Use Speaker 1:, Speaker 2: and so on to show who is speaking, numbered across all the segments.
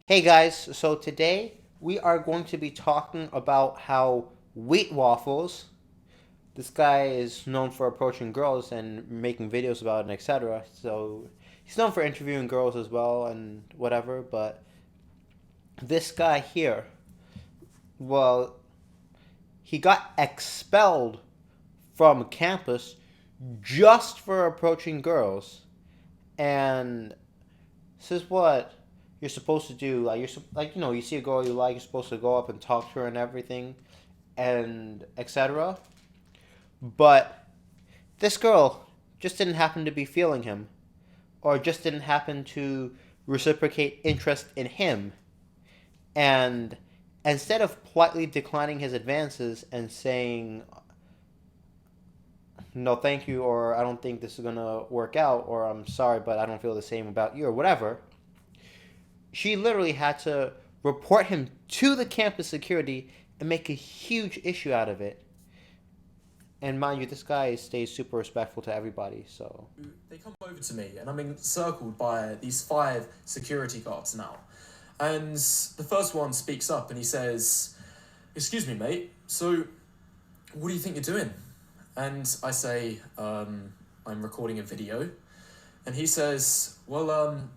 Speaker 1: Hey guys, so today we are going to be talking about how Wheat Waffles, this guy is known for approaching girls and making videos about it and etc. So he's known for interviewing girls as well and whatever, but this guy here, well, he got expelled from campus just for approaching girls. And this is what you're supposed to do. Like you see a girl you like, you're supposed to go up and talk to her and everything, and etc. But this girl just didn't happen to be feeling him, or just didn't happen to reciprocate interest in him. And instead of politely declining his advances and saying, no, thank you, or I don't think this is gonna work out, or I'm sorry, but I don't feel the same about you, or whatever, she literally had to report him to the campus security and make a huge issue out of it. And mind you, this guy stays super respectful to everybody. So
Speaker 2: They come over to me, and I'm encircled by these five security guards now. And the first one speaks up and he says, "Excuse me, mate, so what do you think you're doing?" And I say, "I'm recording a video." And he says, "Well,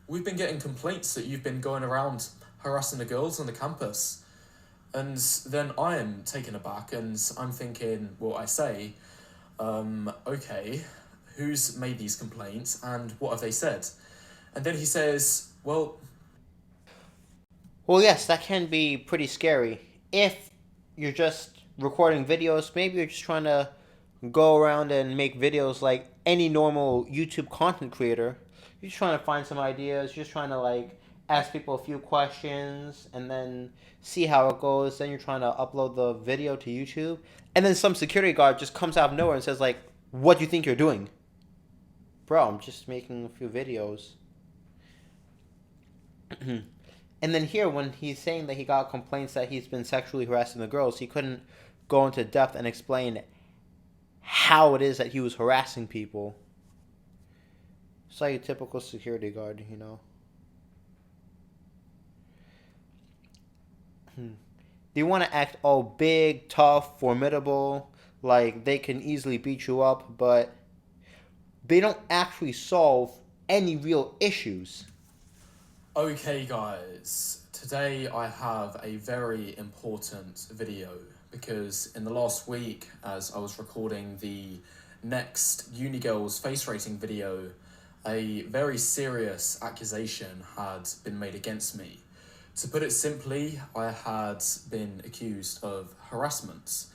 Speaker 2: we've been getting complaints that you've been going around harassing the girls on the campus." And then I am taken aback and I'm thinking, well, I say, okay, who's made these complaints and what have they said? And then he says, well,
Speaker 1: well, yes, that can be pretty scary. If you're just recording videos, maybe you're just trying to go around and make videos like any normal YouTube content creator. You're just trying to find some ideas, you're just trying to ask people a few questions and then see how it goes. Then you're trying to upload the video to YouTube. And then some security guard just comes out of nowhere and says what do you think you're doing? Bro, I'm just making a few videos. And then here, when he's saying that he got complaints that he's been sexually harassing the girls, he couldn't go into depth and explain how it is that he was harassing people. It's like a typical security guard. They want to act all big, tough, formidable, like they can easily beat you up, but they don't actually solve any real issues.
Speaker 2: okay, guys, today I have a very important video because in the last week, as I was recording the next Unigirls face rating video, a very serious accusation had been made against me. To put it simply, I had been accused of harassment,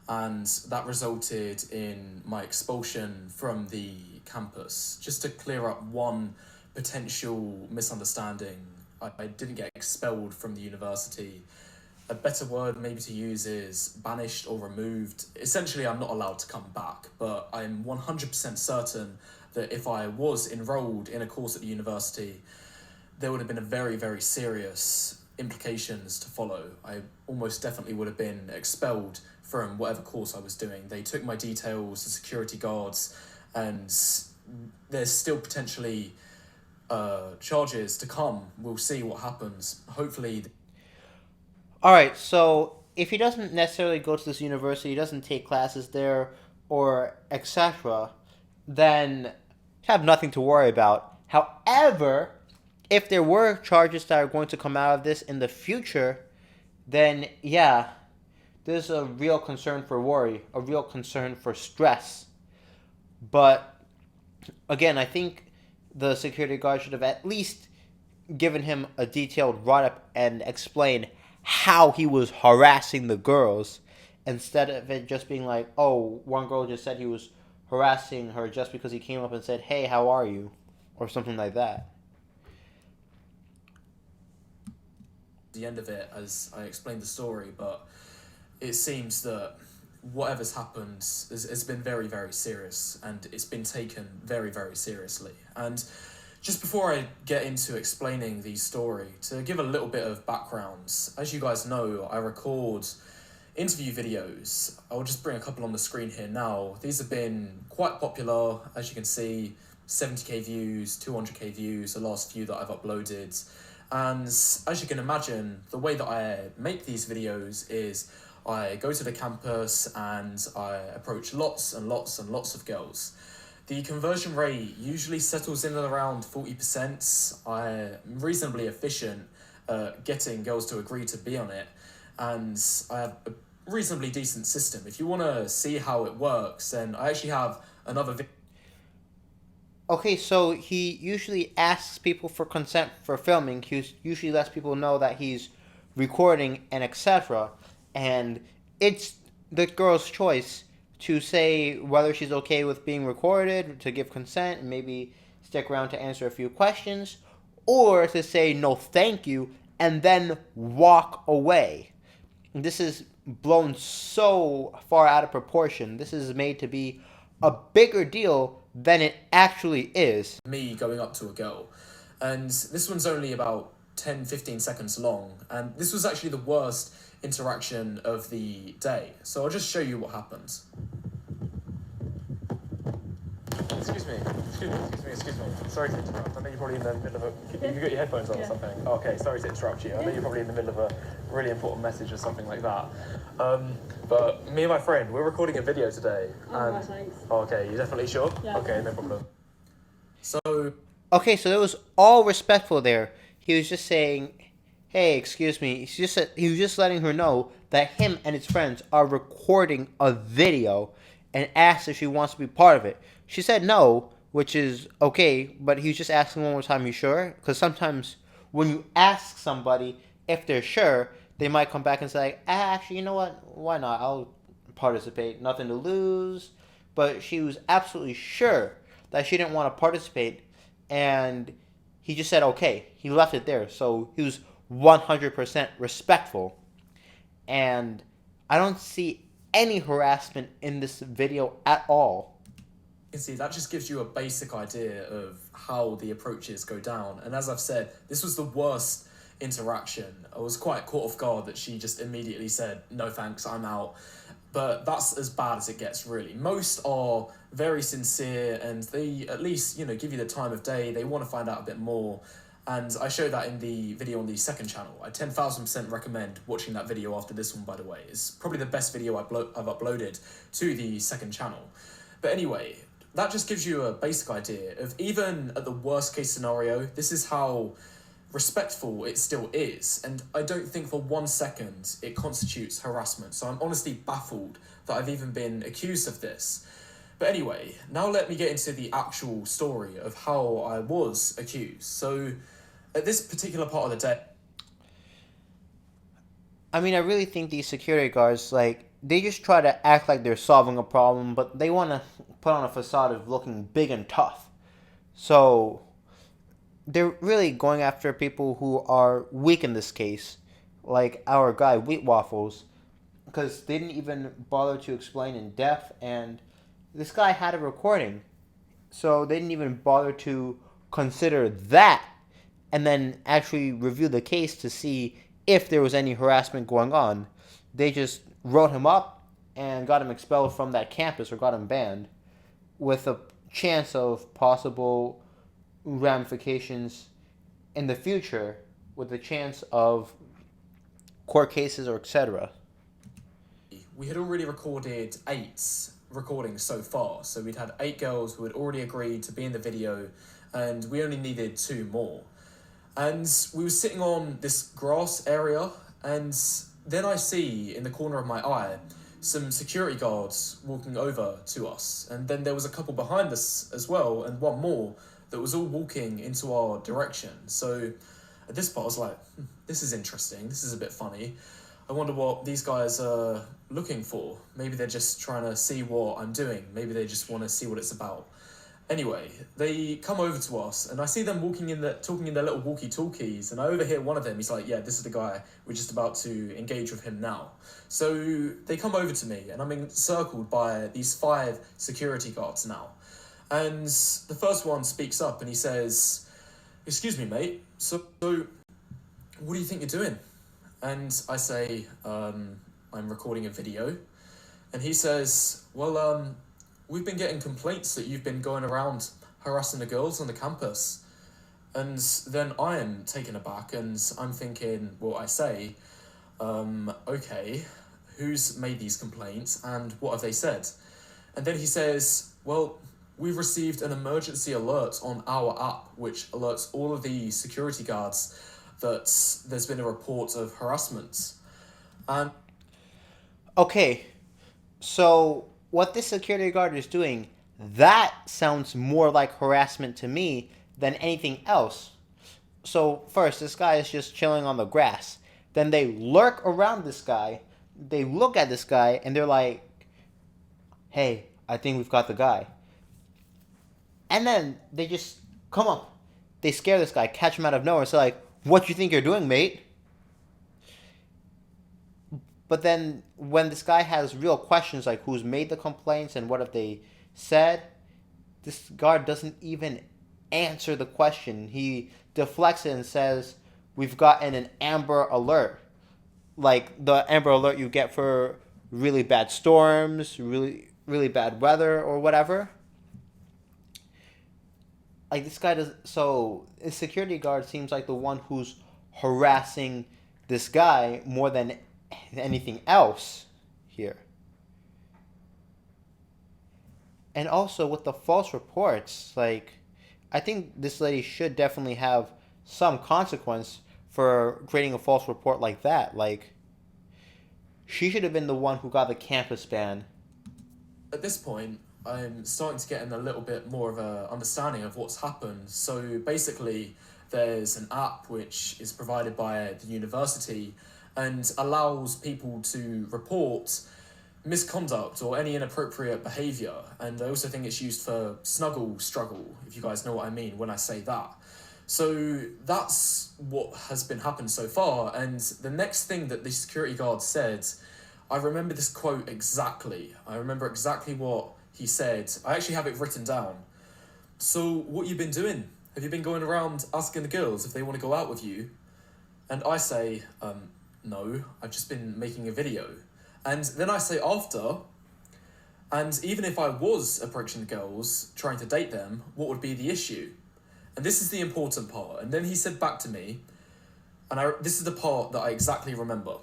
Speaker 2: and that resulted in my expulsion from the campus. Just to clear up one potential misunderstanding, I didn't get expelled from the university. A better word maybe to use is banished or removed. Essentially, I'm not allowed to come back, but I'm 100% certain that if I was enrolled in a course at the university, there would have been a very, very serious implications to follow. I almost definitely would have been expelled from whatever course I was doing. They took my details, the security guards, and there's still potentially charges to come. We'll see what happens. Hopefully.
Speaker 1: All right, so if he doesn't necessarily go to this university, he doesn't take classes there, or etc., then have nothing to worry about. However, if there were charges that are going to come out of this in the future, then yeah, there's a real concern for worry, a real concern for stress. But again, I think the security guard should have at least given him a detailed write up and explained how he was harassing the girls instead of it just being like, oh, one girl just said he was harassing her just because he came up and said, hey, how are you? Or something like that.
Speaker 2: The end of it as I explained the story, but it seems that whatever's happened has been very, very serious and it's been taken very, very seriously. And just before I get into explaining the story, to give a little bit of background, as you guys know, I record interview videos. I'll just bring a couple on the screen here now. These have been quite popular, as you can see, 70k views, 200k views, the last few that I've uploaded. And as you can imagine, the way that I make these videos is I go to the campus and I approach lots and lots and lots of girls. The conversion rate usually settles in at around 40%. I'm reasonably efficient at getting girls to agree to be on it, and I have a reasonably decent system. If you want to see how it works, then I actually have another video.
Speaker 1: Okay, so he usually asks people for consent for filming. He usually lets people know that he's recording and etc. And it's the girl's choice to say whether she's okay with being recorded, to give consent, and maybe stick around to answer a few questions, or to say no thank you and then walk away. This is blown so far out of proportion. This is made to be a bigger deal than it actually is.
Speaker 2: Me going up to a girl, and this one's only about 10-15 seconds long, and this was actually the worst interaction of the day, so I'll just show you what happens. Excuse me. Sorry to interrupt. I know you're probably in the middle of a... You got your headphones on or something? Okay, sorry to interrupt you. I know you're probably in the middle of a really important message or something like that. But me and my friend, we're recording a video today.
Speaker 3: Right, thanks.
Speaker 2: Oh, okay, you definitely sure?
Speaker 3: Yeah.
Speaker 2: Okay, no problem. So...
Speaker 1: Okay, so it was all respectful there. He was just saying, hey, excuse me. He was just letting her know that him and his friends are recording a video and asked if she wants to be part of it. She said no, which is okay, but he was just asking one more time, you sure? Because sometimes when you ask somebody if they're sure, they might come back and say, actually, you know what? Why not? I'll participate. Nothing to lose. But she was absolutely sure that she didn't want to participate, and he just said okay. He left it there. So he was 100% respectful. And I don't see any harassment in this video at all.
Speaker 2: You can see that just gives you a basic idea of how the approaches go down. And as I've said, this was the worst interaction. I was quite caught off guard that she just immediately said, no thanks, I'm out. But that's as bad as it gets, really. Most are very sincere and they at least, give you the time of day. They want to find out a bit more. And I showed that in the video on the second channel. I 10,000% recommend watching that video after this one, by the way. It's probably the best video I've uploaded to the second channel. But anyway, that just gives you a basic idea of, even at the worst case scenario, this is how respectful it still is. And I don't think for 1 second it constitutes harassment. So I'm honestly baffled that I've even been accused of this. But anyway, now let me get into the actual story of how I was accused. So at this particular part of the day...
Speaker 1: I mean, I really think these security guards, they just try to act like they're solving a problem, but they want to put on a facade of looking big and tough. So they're really going after people who are weak in this case, like our guy, Wheat Waffles, because they didn't even bother to explain in depth, and this guy had a recording, so they didn't even bother to consider that and then actually review the case to see if there was any harassment going on. They just wrote him up and got him expelled from that campus, or got him banned, with a chance of possible ramifications in the future, with a chance of court cases or etc.
Speaker 2: We had already recorded 8 recordings so far, so we'd had 8 girls who had already agreed to be in the video, and we only needed 2 more. And we were sitting on this grass area, and then I see in the corner of my eye some security guards walking over to us, and then there was a couple behind us as well, and one more that was all walking into our direction. So at this part I was like, this is interesting, this is a bit funny. I wonder what these guys are looking for. Maybe they're just trying to see what I'm doing. Maybe they just want to see what it's about. Anyway, they come over to us, and I see them talking in their little walkie-talkies, and I overhear one of them. He's like, yeah, this is the guy. We're just about to engage with him now. So they come over to me, and I'm encircled by these 5 security guards now. And the first one speaks up, and he says, excuse me, mate, so what do you think you're doing? And I say, I'm recording a video. And he says, well, we've been getting complaints that you've been going around harassing the girls on the campus. And then I am taken aback and I'm thinking, well, I say, okay, who's made these complaints and what have they said? And then he says, well, we've received an emergency alert on our app, which alerts all of the security guards that there's been a report of harassment. And
Speaker 1: Okay, so what this security guard is doing, that sounds more like harassment to me than anything else. So first, this guy is just chilling on the grass. Then they lurk around this guy. They look at this guy and they're like, "Hey, I think we've got the guy." And then they just come up. They scare this guy, catch him out of nowhere. So like, "What you think you're doing, mate?" But then when this guy has real questions like who's made the complaints and what have they said, this guard doesn't even answer the question. He deflects it and says, "We've gotten an amber alert." Like the amber alert you get for really bad storms, really bad weather or whatever. Like this guy does so the security guard seems like the one who's harassing this guy more than anything else here. And also with the false reports, like I think this lady should definitely have some consequence for creating a false report like that. Like she should have been the one who got the campus ban.
Speaker 2: at this point, I'm starting to get in a little bit more of a understanding of what's happened. So basically, there's an app which is provided by the university and allows people to report misconduct or any inappropriate behaviour. And I also think it's used for snuggle struggle, if you guys know what I mean when I say that. So that's what has been happened so far. And the next thing that the security guard said, I remember this quote exactly. I remember exactly what he said. I actually have it written down. So what you been doing? Have you been going around asking the girls if they want to go out with you? And I say, no, I've just been making a video. And then I say after, and even if I was approaching the girls, trying to date them, what would be the issue? And this is the important part. And then he said back to me, and this is the part that I exactly remember.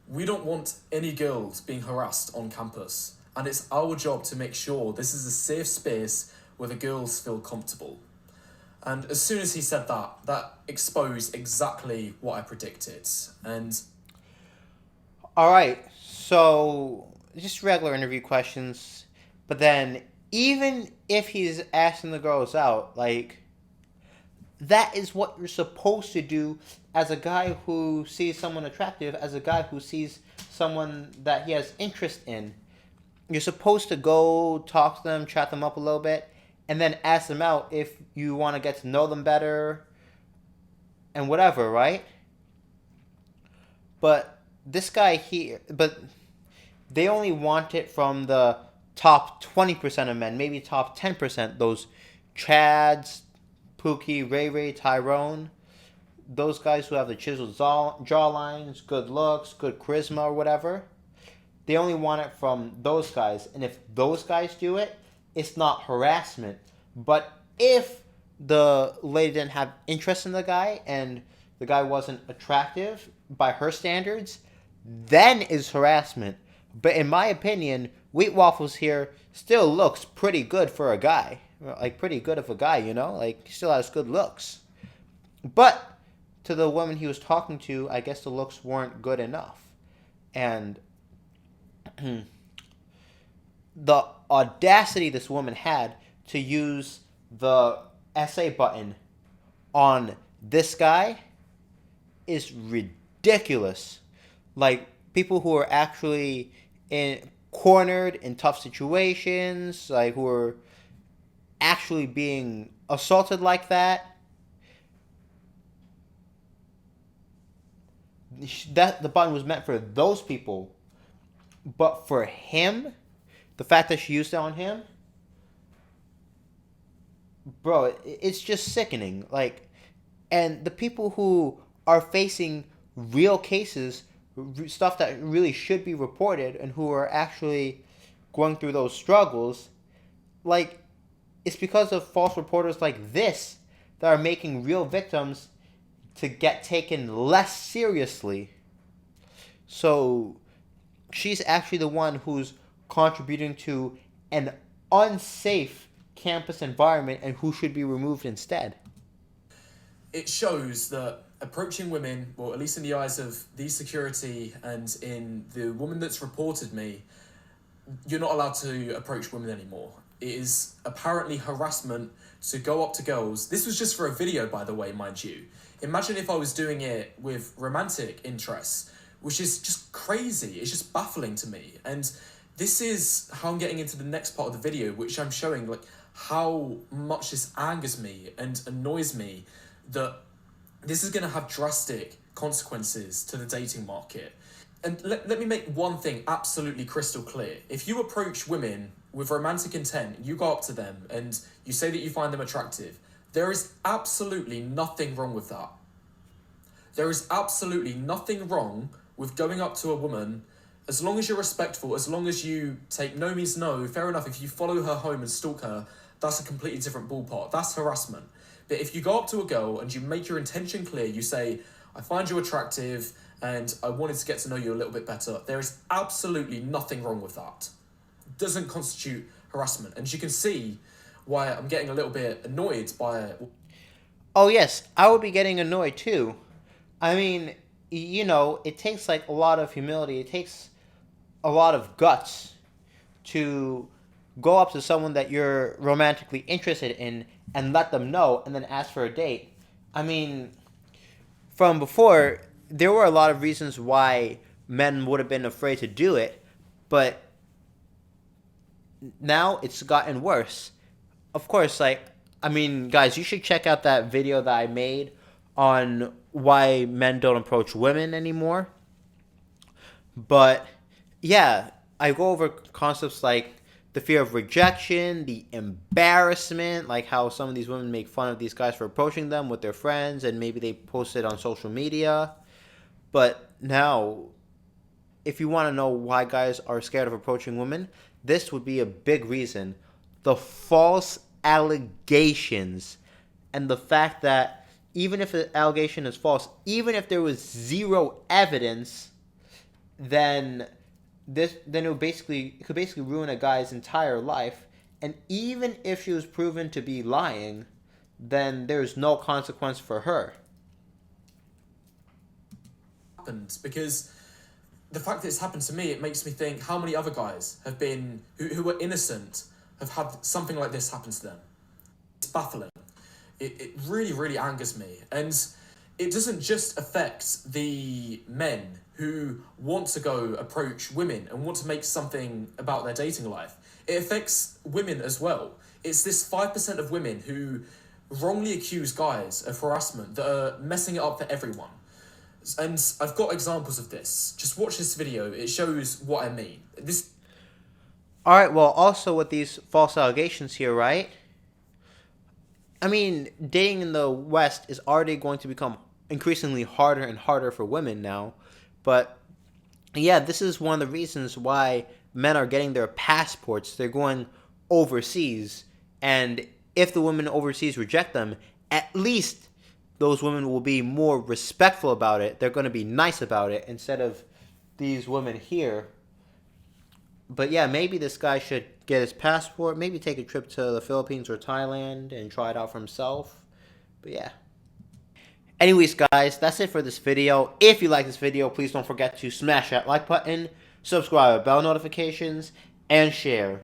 Speaker 2: We don't want any girls being harassed on campus, and it's our job to make sure this is a safe space where the girls feel comfortable. And as soon as he said that, that exposed exactly what I predicted. And
Speaker 1: All right, so just regular interview questions, but then even if he's asking the girls out, like that is what you're supposed to do as a guy who sees someone attractive, as a guy who sees someone that he has interest in. You're supposed to go talk to them, chat them up a little bit, and then ask them out if you want to get to know them better and whatever, right? But this guy here, but they only want it from the top 20% of men, maybe top 10%, those Chads, Pookie, Ray Ray, Tyrone, those guys who have the chiseled jawlines, good looks, good charisma or whatever. They only want it from those guys. And if those guys do it, it's not harassment. But if the lady didn't have interest in the guy and the guy wasn't attractive by her standards, then is harassment. But in my opinion, Wheat Waffles here still looks pretty good for a guy. Like, pretty good of a guy, you know? Like, he still has good looks. But to the woman he was talking to, I guess the looks weren't good enough. And the audacity this woman had to use the essay button on this guy is ridiculous. Like, people who are actually cornered in tough situations, like who are actually being assaulted like that, the button was meant for those people. But for him, the fact that she used it on him, bro, it's just sickening. Like, and the people who are facing real cases, stuff that really should be reported, and who are actually going through those struggles, like, it's because of false reporters like this that are making real victims to get taken less seriously. So she's actually the one who's contributing to an unsafe campus environment and who should be removed instead.
Speaker 2: It shows that approaching women, well, at least in the eyes of the security and in the woman that's reported me, you're not allowed to approach women anymore. It is apparently harassment to go up to girls. This was just for a video, by the way, mind you. Imagine if I was doing it with romantic interests, which is just crazy. It's just baffling to me. And this is how I'm getting into the next part of the video, which I'm showing like how much this angers me and annoys me, that this is going to have drastic consequences to the dating market. And let me make one thing absolutely crystal clear. If you approach women with romantic intent, you go up to them and you say that you find them attractive, there is absolutely nothing wrong with that. There is absolutely nothing wrong with going up to a woman, as long as you're respectful, as long as you take no means no. Fair enough, if you follow her home and stalk her, that's a completely different ballpark. That's harassment. But if you go up to a girl and you make your intention clear, you say, I find you attractive and I wanted to get to know you a little bit better, there is absolutely nothing wrong with that. It doesn't constitute harassment. And you can see why I'm getting a little bit annoyed by it.
Speaker 1: Oh yes, I would be getting annoyed too. I mean, you know, it takes like a lot of humility. It takes a lot of guts to go up to someone that you're romantically interested in and let them know and then ask for a date. I mean, from before, there were a lot of reasons why men would have been afraid to do it, but now it's gotten worse. Of course, like, I mean, guys, you should check out that video that I made on why men don't approach women anymore. But yeah, I go over concepts like the fear of rejection, the embarrassment, like how some of these women make fun of these guys for approaching them with their friends and maybe they post it on social media. But now, if you want to know why guys are scared of approaching women, this would be a big reason. The false allegations and the fact that even if the allegation is false, even if there was zero evidence, then it could basically ruin a guy's entire life. And even if she was proven to be lying, then there's no consequence for her.
Speaker 2: Because the fact that it's happened to me, it makes me think how many other guys have been who were innocent have had something like this happen to them. It's baffling. It really, really angers me. And it doesn't just affect the men who want to go approach women and want to make something about their dating life. It affects women as well. It's this 5% of women who wrongly accuse guys of harassment that are messing it up for everyone. And I've got examples of this. Just watch this video. It shows what I mean.
Speaker 1: Alright, well, also with these false allegations here, right? I mean, dating in the West is already going to become increasingly harder and harder for women now. But yeah, this is one of the reasons why men are getting their passports. They're going overseas. And if the women overseas reject them, at least those women will be more respectful about it. They're going to be nice about it instead of these women here. But yeah, maybe this guy should get his passport, maybe take a trip to the Philippines or Thailand and try it out for himself. But yeah. Anyways, guys, that's it for this video. If you like this video, please don't forget to smash that like button, subscribe with bell notifications, and share.